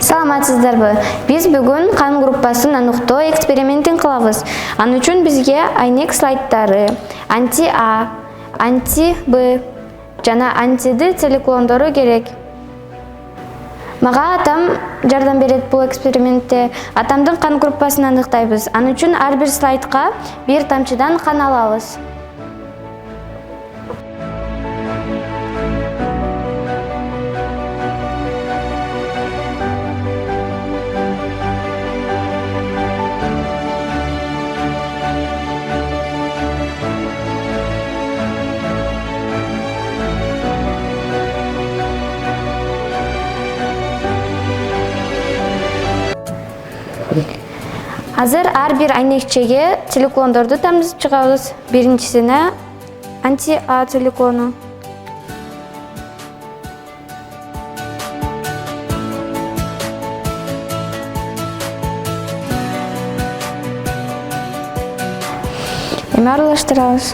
Саламатсыздарбы? Биз бүгүн кан группасын аныктоо экспериментин кылабыз. Аны үчүн бизге айнек слайдтары, анти-А, анти-Б жана анти-Д циклондору керек. Мага атам жардам берет бул экспериментте. Атамдын кан группасын аныктайбыз. Аны үчүн ар бир слайдка бир тамчыдан кан алабыз. Азыр ар бир айнекчеге циклондорду тамызып чыгабыз. Биринчисине анти-А циклону. Эми аралаштырабыз.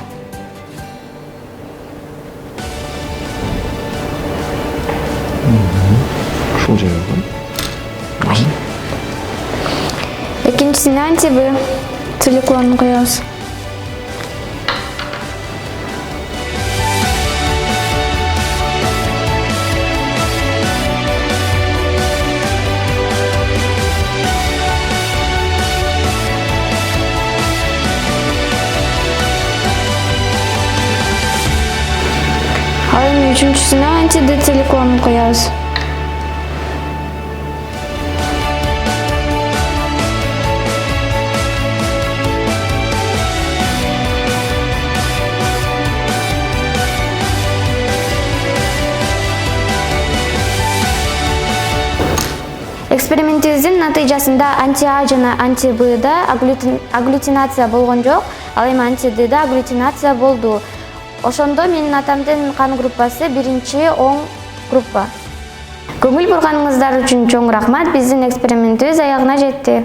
Ушул жерге. Экинчисине анти-Б циклонун коебуз. Ал эми үчүнчүсүнө анти-Д циклонун коебуз. Экспериментибиздин натыйжасында анти-А жана анти-Бда агглютинация болгон жок, ал эми анти-Дда агглютинация болду. Ошондо менин атамдын кан группасы биринчи оң группа. Көңүл бурганыңыздар үчүн чоң рахмат. Биздин экспериментибиз аягына жетти.